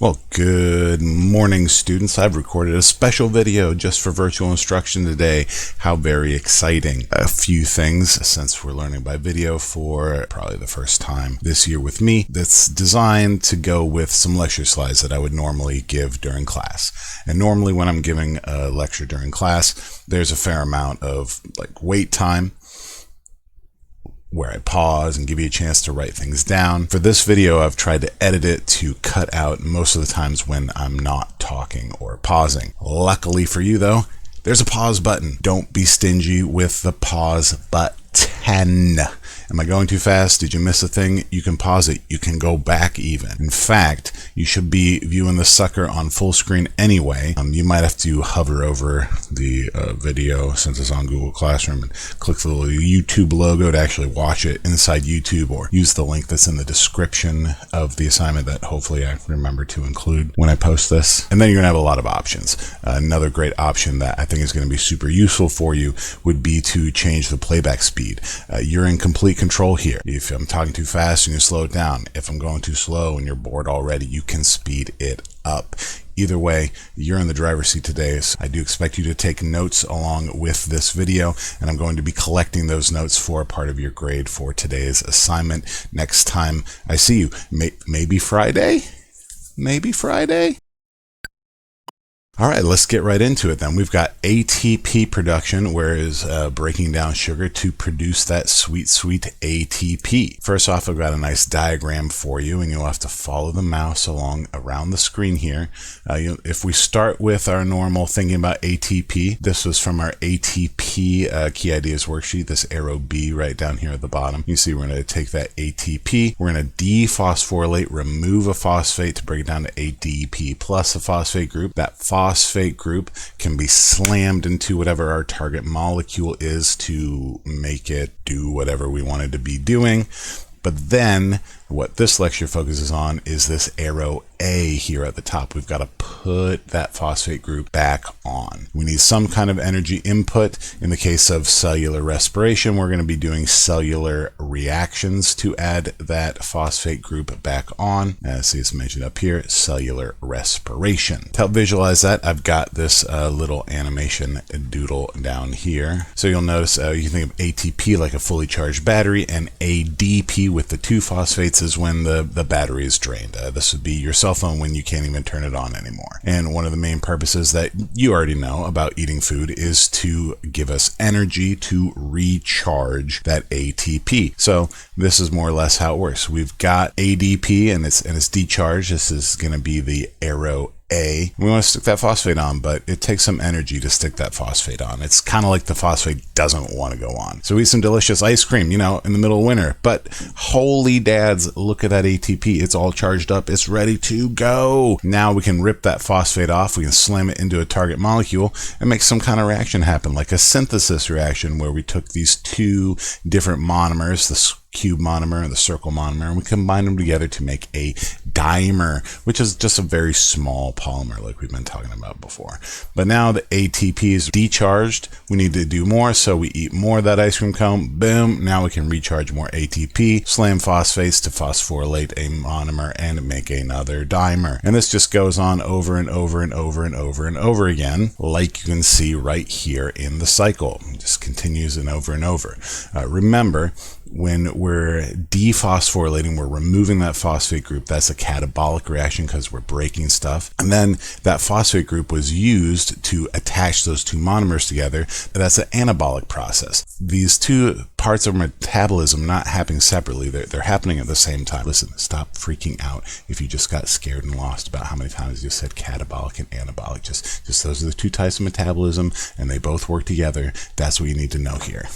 Well, good morning, students. I've recorded a special video just for virtual instruction today. How very exciting. A few things, since we're learning by video for probably the first time this year with me, that's designed to go with some lecture slides that I would normally give during class. And normally when I'm giving a lecture during class, there's a fair amount of wait time, where I pause and give you a chance to write things down. For this video, I've tried to edit it to cut out most of the times when I'm not talking or pausing. Luckily for you though, there's a pause button. Don't be stingy with the pause button. Am I going too fast? Did you miss a thing? You can pause it. You can go back even. In fact, you should be viewing the sucker on full screen anyway. You might have to hover over the video since it's on Google Classroom and click the little YouTube logo to actually watch it inside YouTube, or use the link that's in the description of the assignment that hopefully I remember to include when I post this. And then you're gonna have a lot of options. Another great option that I think is gonna be super useful for you would be to change the playback speed. You're in complete control here. If I'm talking too fast, you can slow it down. If I'm going too slow and you're bored already, you can speed it up. Either way, you're in the driver's seat today. So I do expect you to take notes along with this video, and I'm going to be collecting those notes for a part of your grade for today's assignment. Next time I see you, maybe Friday? Maybe Friday? All right, let's get right into it then. We've got ATP production, whereas breaking down sugar to produce that sweet ATP. First off, I've got a nice diagram for you, and you'll have to follow the mouse along around the screen here. If we start with our normal thinking about ATP, this was from our ATP key ideas worksheet, this arrow B right down here at the bottom. You see we're going to take that ATP, we're going to dephosphorylate, remove a phosphate to break it down to ADP plus a phosphate group. That phosphate group can be slammed into whatever our target molecule is to make it do whatever we want it to be doing. But then what this lecture focuses on is this arrow A here at the top. We've got to put that phosphate group back on. We need some kind of energy input. In the case of cellular respiration, we're going to be doing cellular reactions to add that phosphate group back on. See, it's mentioned up here, cellular respiration. To help visualize that, I've got this little animation doodle down here. So you'll notice you can think of ATP like a fully charged battery, and ADP with the two phosphates is when the battery is drained. This would be your cell phone when you can't even turn it on anymore. And one of the main purposes that you already know about eating food is to give us energy to recharge that ATP. So this is more or less how it works. We've got ADP and it's decharged. This is going to be the arrow A. We want to stick that phosphate on, but it takes some energy to stick that phosphate on. It's kind of like the phosphate doesn't want to go on. So we eat some delicious ice cream, in the middle of winter. But holy dads, look at that ATP. It's all charged up. It's ready to go. Now we can rip that phosphate off. We can slam it into a target molecule and make some kind of reaction happen, like a synthesis reaction where we took these two different monomers, the cube monomer and the circle monomer, and we combine them together to make a dimer, which is just a very small polymer like we've been talking about before. But now the ATP is decharged. We need to do more, so we eat more of that ice cream cone. Boom, now we can recharge more ATP, slam phosphates to phosphorylate a monomer and make another dimer. And this just goes on over and over and over and over and over again, like you can see right here in the cycle. It just continues and over and over. Remember, when we're dephosphorylating, we're removing that phosphate group. That's a catabolic reaction because we're breaking stuff. And then that phosphate group was used to attach those two monomers together. That's an anabolic process. These two parts of metabolism not happening separately. They're happening at the same time. Listen, stop freaking out if you just got scared and lost about how many times you said catabolic and anabolic. Just those are the two types of metabolism, and they both work together. That's what you need to know here.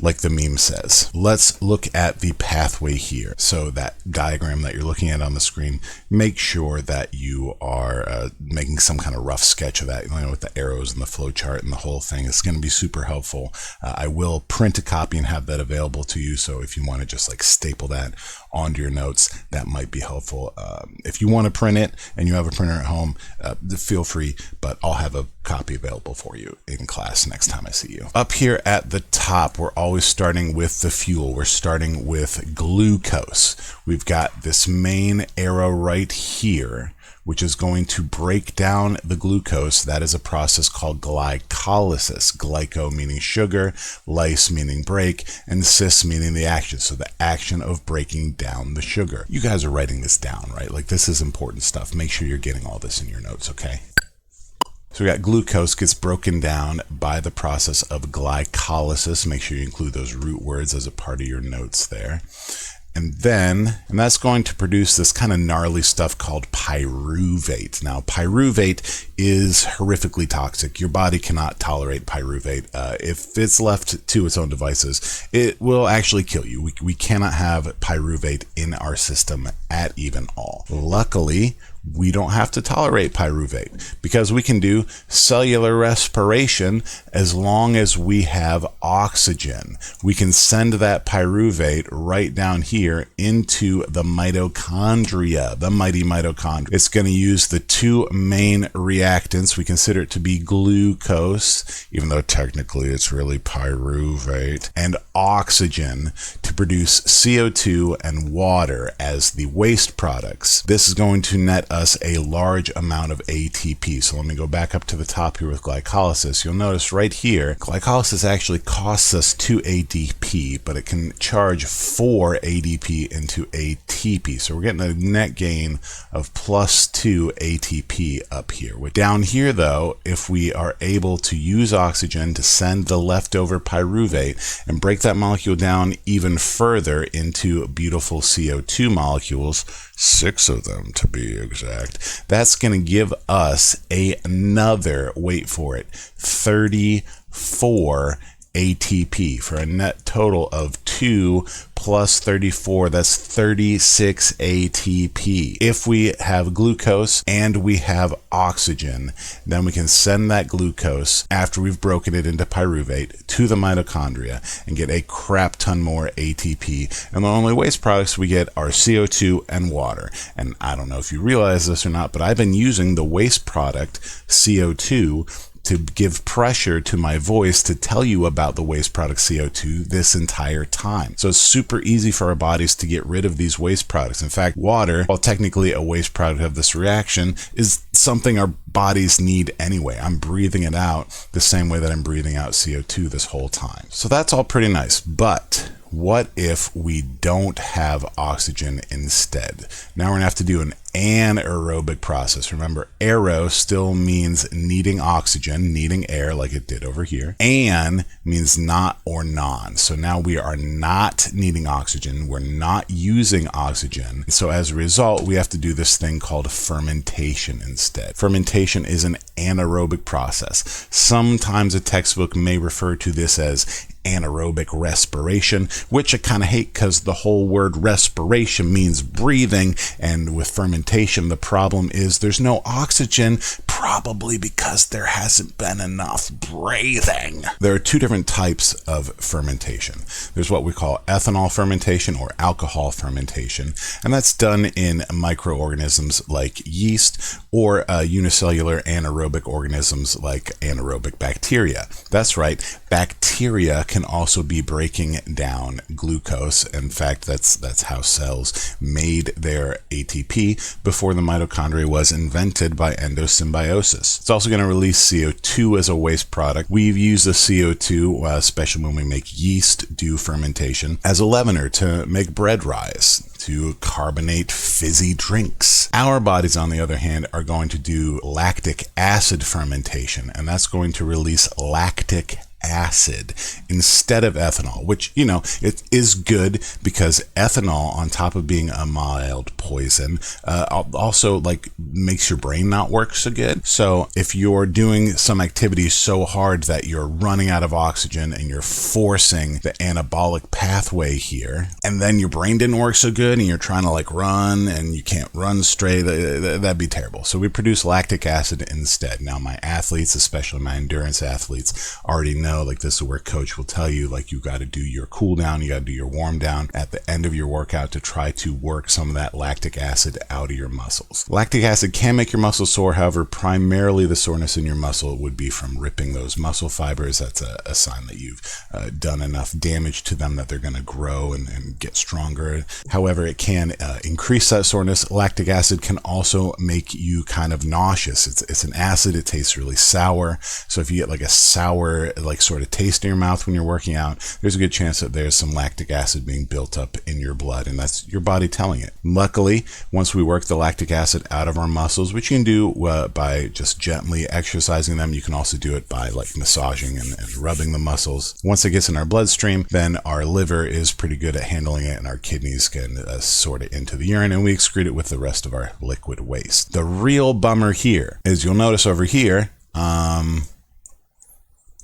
Like the meme says. Let's look at the pathway here. So that diagram that you're looking at on the screen, make sure that you are making some kind of rough sketch of that, with the arrows and the flow chart and the whole thing. It's going to be super helpful. I will print a copy and have that available to you. So if you want to just staple that onto your notes, that might be helpful. If you want to print it and you have a printer at home, feel free, but I'll have a copy available for you in class next time I see you. Up here at the top, we're always starting with the fuel. We're starting with glucose. We've got this main arrow right here, which is going to break down the glucose. That is a process called glycolysis. Glyco meaning sugar, lys meaning break, and sys meaning the action. So the action of breaking down the sugar. You guys are writing this down, right? Like, this is important stuff. Make sure you're getting all this in your notes, okay? So we got glucose gets broken down by the process of glycolysis. Make sure you include those root words as a part of your notes there. And that's going to produce this kind of gnarly stuff called pyruvate. Now, pyruvate is horrifically toxic. Your body cannot tolerate pyruvate. If it's left to its own devices, it will actually kill you. We cannot have pyruvate in our system at even all. Luckily, we don't have to tolerate pyruvate because we can do cellular respiration as long as we have oxygen. We can send that pyruvate right down here into the mitochondria, the mighty mitochondria. It's going to use the two main reactants. We consider it to be glucose, even though technically it's really pyruvate, and oxygen to produce CO2 and water as the waste products. This is going to net us a large amount of ATP. So let me go back up to the top here with glycolysis. You'll notice right here, glycolysis actually costs us 2 ATP, but it can charge 4 ADP into ATP. So we're getting a net gain of plus 2 ATP up here. Down here though, if we are able to use oxygen to send the leftover pyruvate and break that molecule down even further into beautiful CO2 molecules, 6 of them to be exact, that's going to give us another, wait for it, 34 ATP for a net total of 2 plus 34, that's 36 ATP. If we have glucose and we have oxygen, then we can send that glucose after we've broken it into pyruvate to the mitochondria and get a crap ton more ATP. And the only waste products we get are CO2 and water. And I don't know if you realize this or not, but I've been using the waste product CO2 to give pressure to my voice to tell you about the waste product CO2 this entire time. So it's super easy for our bodies to get rid of these waste products. In fact, water, while technically a waste product of this reaction, is something our bodies need anyway. I'm breathing it out the same way that I'm breathing out CO2 this whole time. So that's all pretty nice, but what if we don't have oxygen instead? Now we're gonna have to do an anaerobic process. Remember, aero still means needing oxygen, needing air like it did over here. An means not or non. So now we are not needing oxygen. We're not using oxygen. So as a result, we have to do this thing called fermentation instead. Fermentation is an anaerobic process. Sometimes a textbook may refer to this as anaerobic respiration, which I kind of hate because the whole word respiration means breathing, and with fermentation the problem is there's no oxygen, probably because there hasn't been enough breathing. There are two different types of fermentation. There's what we call ethanol fermentation or alcohol fermentation, and that's done in microorganisms like yeast or unicellular anaerobic organisms like anaerobic bacteria. That's right, bacteria can also be breaking down glucose. In fact, that's how cells made their ATP before the mitochondria was invented by endosymbiosis. It's also going to release CO2 as a waste product. We've used the CO2, especially when we make yeast do fermentation, as a leavener to make bread rise, to carbonate fizzy drinks. Our bodies, on the other hand, are going to do lactic acid fermentation, and that's going to release lactic acid instead of ethanol, which, you know, it is good because ethanol, on top of being a mild poison, also like makes your brain not work so good. So if you're doing some activity so hard that you're running out of oxygen and you're forcing the anabolic pathway here, and then your brain didn't work so good and you're trying to like run and you can't run straight, that'd be terrible. So we produce lactic acid instead. Now my athletes, especially my endurance athletes, already know know, like this is where coach will tell you, like, you got to do your cool down, you got to do your warm down at the end of your workout to try to work some of that lactic acid out of your muscles. Lactic acid can make your muscles sore. However, primarily the soreness in your muscle would be from ripping those muscle fibers. That's a sign that you've done enough damage to them that they're going to grow and get stronger. However, it can increase that soreness. Lactic acid can also make you kind of nauseous. It's an acid. It tastes really sour. So if you get like a sour, like sort of taste in your mouth when you're working out, there's a good chance that there's some lactic acid being built up in your blood, and that's your body telling it. Luckily, once we work the lactic acid out of our muscles, which you can do by just gently exercising them, you can also do it by like massaging and rubbing the muscles. Once it gets in our bloodstream, then our liver is pretty good at handling it, and our kidneys can sort it into the urine, and we excrete it with the rest of our liquid waste. The real bummer here is you'll notice over here,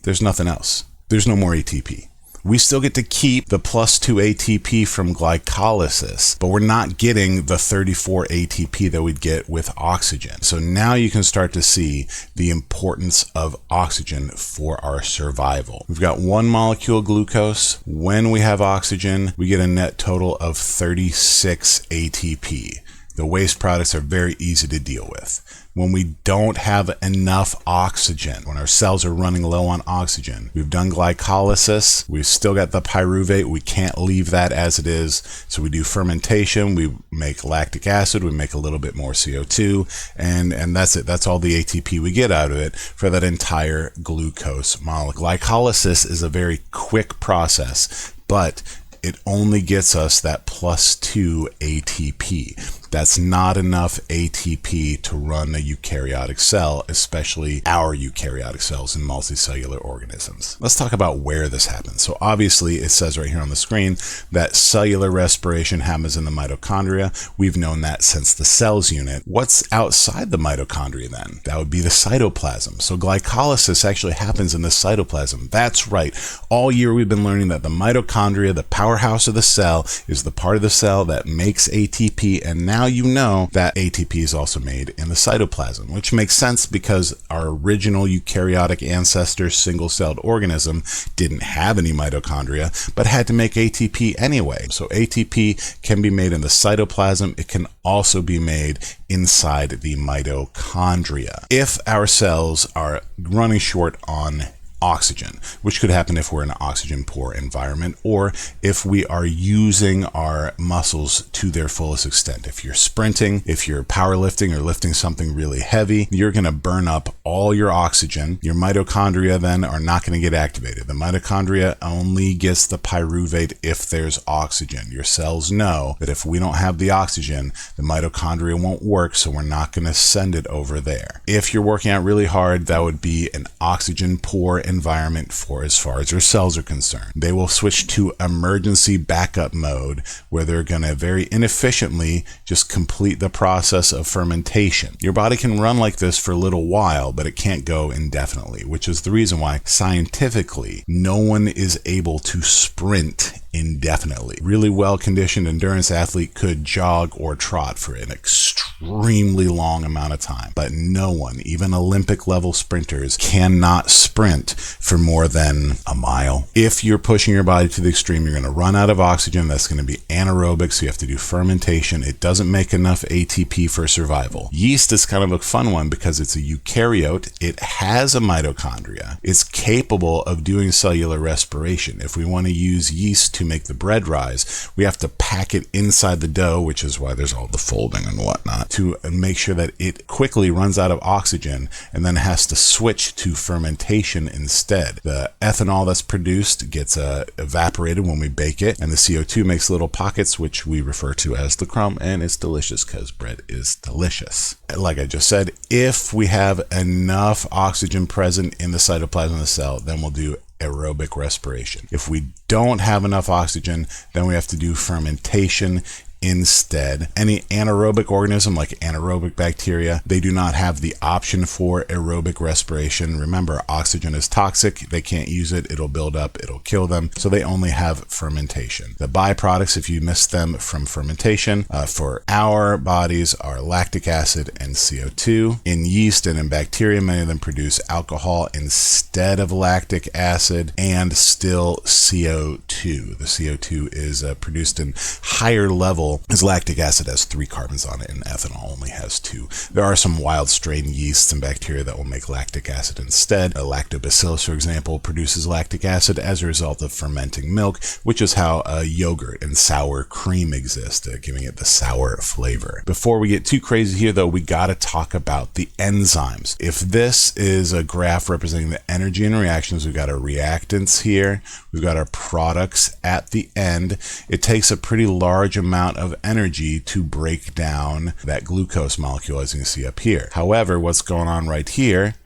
there's nothing else. There's no more ATP. We still get to keep the +2 ATP from glycolysis, but we're not getting the 34 ATP that we'd get with oxygen. So now you can start to see the importance of oxygen for our survival. We've got 1 molecule of glucose. When we have oxygen, we get a net total of 36 ATP. The waste products are very easy to deal with. When we don't have enough oxygen, when our cells are running low on oxygen, we've done glycolysis, we've still got the pyruvate, we can't leave that as it is, so we do fermentation, we make lactic acid, we make a little bit more CO2, and that's it. That's all the ATP we get out of it for that entire glucose molecule. Glycolysis is a very quick process, but it only gets us that +2 ATP. That's not enough ATP to run a eukaryotic cell, especially our eukaryotic cells in multicellular organisms. Let's talk about where this happens. So obviously it says right here on the screen that cellular respiration happens in the mitochondria. We've known that since the cells unit. What's outside the mitochondria then? That would be the cytoplasm. So glycolysis actually happens in the cytoplasm. That's right. All year we've been learning that the mitochondria, the powerhouse of the cell, is the part of the cell that makes ATP, and now you know that ATP is also made in the cytoplasm, which makes sense because our original eukaryotic ancestor single-celled organism didn't have any mitochondria, but had to make ATP anyway. So ATP can be made in the cytoplasm. It can also be made inside the mitochondria. If our cells are running short on oxygen, which could happen if we're in an oxygen poor environment, or if we are using our muscles to their fullest extent. If you're sprinting, if you're powerlifting or lifting something really heavy, you're going to burn up all your oxygen. Your mitochondria then are not going to get activated. The mitochondria only gets the pyruvate if there's oxygen. Your cells know that if we don't have the oxygen, the mitochondria won't work, so we're not going to send it over there. If you're working out really hard, that would be an oxygen poor environment for as far as your cells are concerned. They will switch to emergency backup mode, where they're going to very inefficiently just complete the process of fermentation. Your body can run like this for a little while, but it can't go indefinitely, which is the reason why scientifically no one is able to sprint indefinitely. Really well-conditioned endurance athlete could jog or trot for an extremely long amount of time, but no one, even Olympic level sprinters, cannot sprint for more than a mile. If you're pushing your body to the extreme, you're going to run out of oxygen. That's going to be anaerobic, so you have to do fermentation. It doesn't make enough ATP for survival. Yeast is kind of a fun one because it's a eukaryote. It has a mitochondria. It's capable of doing cellular respiration. If we want to use yeast to make the bread rise, we have to pack it inside the dough, which is why there's all the folding and whatnot, to make sure that it quickly runs out of oxygen and then has to switch to fermentation instead. The ethanol that's produced gets evaporated when we bake it, and the CO2 makes little pockets, which we refer to as the crumb, and it's delicious because bread is delicious. Like I just said, if we have enough oxygen present in the cytoplasm of the cell, then we'll do aerobic respiration. If we don't have enough oxygen, then we have to do fermentation instead. Any anaerobic organism like anaerobic bacteria, they do not have the option for aerobic respiration. Remember, oxygen is toxic. They can't use it. It'll build up. It'll kill them. So they only have fermentation. The byproducts, if you miss them from fermentation, for our bodies are lactic acid and CO2. In yeast and in bacteria, many of them produce alcohol instead instead of lactic acid, and still CO2. The CO2 is produced in higher level, as lactic acid has 3 carbons on it and ethanol only has 2. There are some wild strain yeasts and bacteria that will make lactic acid instead. A lactobacillus, for example, produces lactic acid as a result of fermenting milk, which is how yogurt and sour cream exist, giving it the sour flavor. Before we get too crazy here, though, we got to talk about the enzymes. If this is a graph representing the energy in reactions, we've got our reactants here, we've got our products at the end. It takes a pretty large amount of energy to break down that glucose molecule, as you can see up here. However, what's going on right here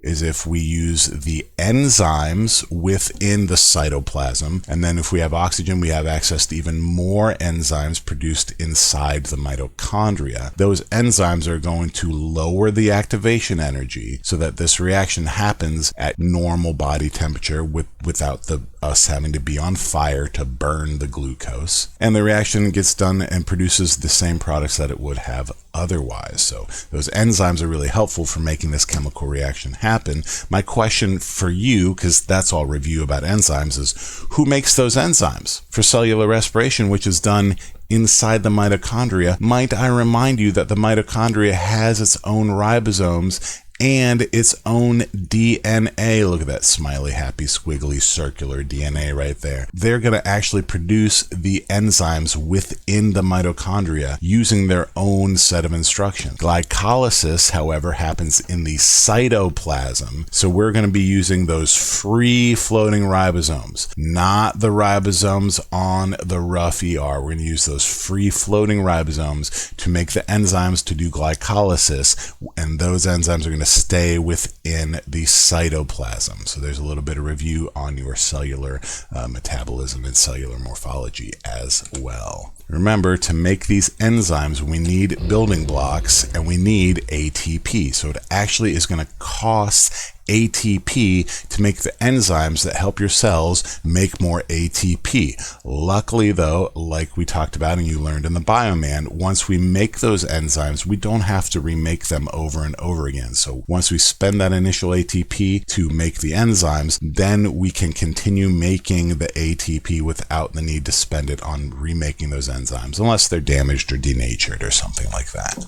is if we use the enzymes within the cytoplasm, and then if we have oxygen, we have access to even more enzymes produced inside the mitochondria. Those enzymes are going to lower the activation energy so that this reaction happens at normal body temperature without us having to be on fire to burn the glucose. And the reaction gets done and produces the same products that it would have otherwise. So those enzymes are really helpful for making this chemical reaction happen. My question for you, because that's all review about enzymes, is who makes those enzymes? For cellular respiration, which is done inside the mitochondria, might I remind you that the mitochondria has its own ribosomes and its own DNA. Look at that smiley, happy, squiggly, circular DNA right there. They're going to actually produce the enzymes within the mitochondria using their own set of instructions. Glycolysis, however, happens in the cytoplasm. So we're going to be using those free-floating ribosomes, not the ribosomes on the rough ER. We're going to use those free-floating ribosomes to make the enzymes to do glycolysis, and those enzymes are going to stay within the cytoplasm. So there's a little bit of review on your cellular metabolism and cellular morphology as well. Remember, to make these enzymes, we need building blocks and we need ATP. So it actually is going to cost ATP to make the enzymes that help your cells make more ATP. Luckily, though, like we talked about and you learned in the Bioman, once we make those enzymes, we don't have to remake them over and over again. So once we spend that initial ATP to make the enzymes, then we can continue making the ATP without the need to spend it on remaking those enzymes, unless they're damaged or denatured or something like that.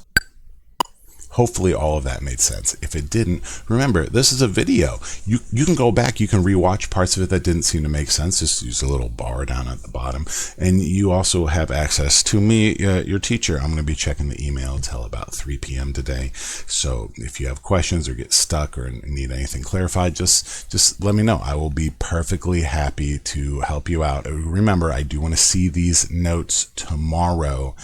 Hopefully all of that made sense. If it didn't, remember, this is a video. You can go back, you can rewatch parts of it that didn't seem to make sense. Just use a little bar down at the bottom. And you also have access to me, your teacher. I'm going to be checking the email until about 3 p.m. today. So if you have questions or get stuck or need anything clarified, just let me know. I will be perfectly happy to help you out. Remember, I do want to see these notes tomorrow.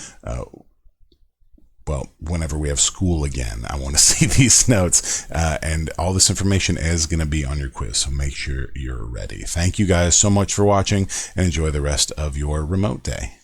Well, whenever we have school again, I want to see these notes, and all this information is going to be on your quiz, so make sure you're ready. Thank you guys so much for watching, and enjoy the rest of your remote day.